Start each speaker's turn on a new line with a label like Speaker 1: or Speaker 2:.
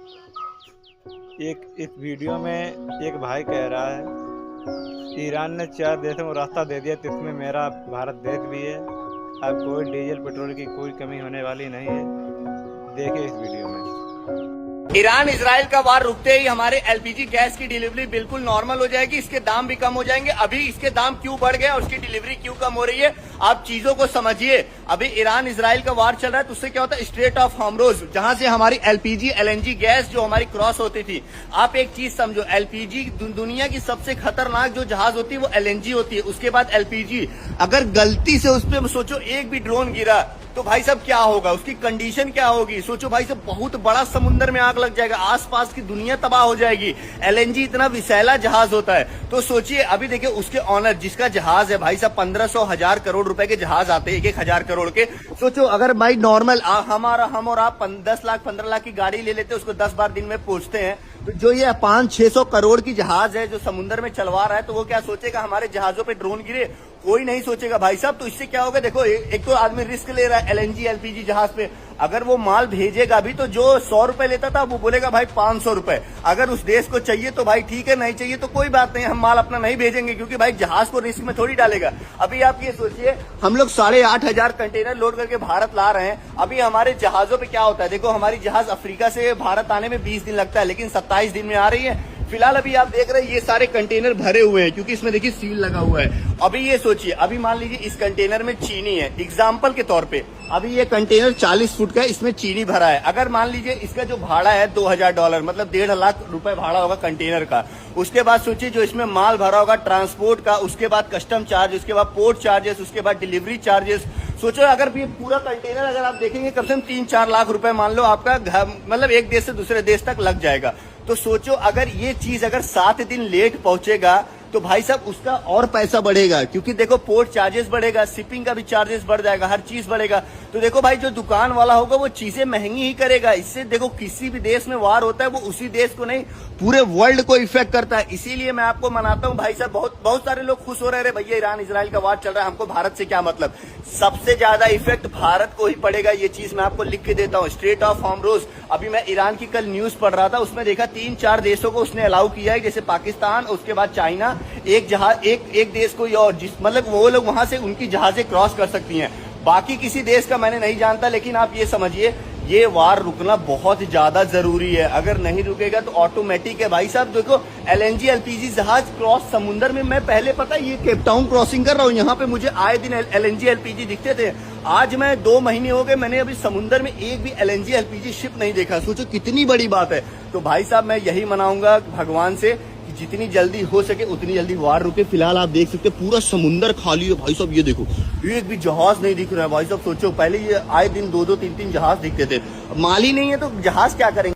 Speaker 1: एक इस वीडियो में एक भाई कह रहा है ईरान ने 4 देशों को रास्ता दे दिया तो इसमें मेरा भारत देश भी है। अब कोई डीजल पेट्रोल की कोई कमी होने वाली नहीं है। देखिए इस वीडियो में।
Speaker 2: ईरान इजराइल का वार रुकते ही हमारे एलपीजी गैस की डिलीवरी बिल्कुल नॉर्मल हो जाएगी, इसके दाम भी कम हो जाएंगे। अभी इसके दाम क्यों बढ़ गए और उसकी डिलीवरी क्यों कम हो रही है, आप चीजों को समझिए। अभी ईरान इजराइल का वार चल रहा है तो उससे क्या होता है, स्ट्रेट ऑफ हॉर्मुज़ जहां से हमारी एलपीजी एलएनजी गैस जो हमारी क्रॉस होती थी। आप एक चीज समझो, एलपीजी दुनिया की सबसे खतरनाक जो जहाज होती है वो एलएनजी होती है, उसके बाद एलपीजी। अगर गलती से उस पर सोचो एक भी ड्रोन गिरा तो भाई साहब क्या होगा, उसकी कंडीशन क्या होगी। सोचो भाई साहब, बहुत बड़ा समुद्र में आग लग जाएगा, आसपास की दुनिया तबाह हो जाएगी। एलएनजी इतना विषैला जहाज होता है। तो सोचिए, अभी देखिए उसके ऑनर जिसका जहाज है भाई साहब 1500-1000 करोड़ रुपए के जहाज आते हैं, 1000 करोड़ के। सोचो अगर भाई नॉर्मल हम और आप 10 लाख 15 लाख की गाड़ी ले लेते, उसको 10-12 दिन में पहुंचते हैं, तो जो ये 500-600 करोड़ की जहाज है जो समुद्र में चलवा रहा है, तो वो क्या सोचेगा हमारे जहाजों पे ड्रोन गिरे, कोई नहीं सोचेगा भाई साहब। तो इससे क्या होगा, देखो एक तो आदमी रिस्क ले रहा है एलएनजी एलपीजी जहाज पे। अगर वो माल भेजेगा भी तो जो 100 रुपए लेता था वो बोलेगा भाई 500 रुपए। अगर उस देश को चाहिए तो भाई ठीक है, नहीं चाहिए तो कोई बात नहीं, हम माल अपना नहीं भेजेंगे, क्योंकि भाई जहाज को रिस्क में थोड़ी डालेगा। अभी आप ये सोचिए, हम लोग 8,500 कंटेनर लोड करके भारत ला रहे हैं। अभी हमारे जहाजों पे क्या होता है, देखो हमारी जहाज अफ्रीका से भारत आने में 20 दिन लगता है, लेकिन 27 दिन में आ रही है। फिलहाल अभी आप देख रहे हैं ये सारे कंटेनर भरे हुए हैं, क्योंकि इसमें देखिए सील लगा हुआ है। अभी ये सोचिए, अभी मान लीजिए इस कंटेनर में चीनी है, एग्जाम्पल के तौर पे अभी ये कंटेनर 40 फुट का है, इसमें चीनी भरा है। अगर मान लीजिए इसका जो भाड़ा है $2000, मतलब 1.5 लाख रुपए भाड़ा होगा कंटेनर का। उसके बाद सोचिए जो इसमें माल भरा होगा ट्रांसपोर्ट का, उसके बाद कस्टम चार्ज, उसके बाद पोर्ट चार्जेस, उसके बाद डिलीवरी चार्जेस। सोचो अगर ये पूरा कंटेनर अगर आप देखेंगे कम से कम 3-4 लाख रुपए मान लो आपका मतलब एक देश से दूसरे देश तक लग जाएगा। तो सोचो अगर ये चीज अगर 7 दिन लेट पहुंचेगा तो भाई साहब उसका और पैसा बढ़ेगा, क्योंकि देखो पोर्ट चार्जेस बढ़ेगा, शिपिंग का भी चार्जेस बढ़ जाएगा, हर चीज बढ़ेगा। तो देखो भाई जो दुकान वाला होगा वो चीजें महंगी ही करेगा। इससे देखो किसी भी देश में वार होता है वो उसी देश को नहीं पूरे वर्ल्ड को इफेक्ट करता है। इसीलिए मैं आपको मनाता हूँ भाई साहब, बहुत सारे लोग खुश हो रहे हैं भैया ईरान इजराइल का वार चल रहा है, हमको भारत से क्या मतलब। सबसे ज्यादा इफेक्ट भारत को ही पड़ेगा, ये चीज मैं आपको लिख के देता हूँ। स्ट्रेट ऑफ हॉर्मुज़, अभी मैं ईरान की कल न्यूज पढ़ रहा था, उसमें देखा 3-4 देशों को उसने अलाउ किया है, जैसे पाकिस्तान, उसके बाद चाइना, एक जहाज एक देश को और जिस मतलब वो लोग वहां से उनकी जहाजें क्रॉस कर सकती हैं। बाकी किसी देश का मैंने नहीं जानता, लेकिन आप ये समझिए ये वार रुकना बहुत ज्यादा जरूरी है। अगर नहीं रुकेगा तो ऑटोमेटिक है भाई साहब। देखो एलएनजी एलपीजी जहाज क्रॉस समुद्र में, मैं पहले पता ये केप टाउन क्रॉसिंग कर रहा हूँ, यहाँ पे मुझे आए दिन एलएनजी एलपीजी दिखते थे। आज मैं 2 महीने हो गए, मैंने अभी समुद्र में एक भी एलएनजी एलपीजी शिप नहीं देखा। सोचो कितनी बड़ी बात है। तो भाई साहब मैं यही मनाऊंगा भगवान से कि जितनी जल्दी हो सके उतनी जल्दी वार रुके। फिलहाल आप देख सकते हैं पूरा समुद्र खाली है भाई साहब, ये देखो एक भी जहाज नहीं दिख रहा है भाई साहब। सोचो पहले ये आए दिन 2-2, 3-3 जहाज दिखते थे, माल ही नहीं है तो जहाज क्या करेंगे।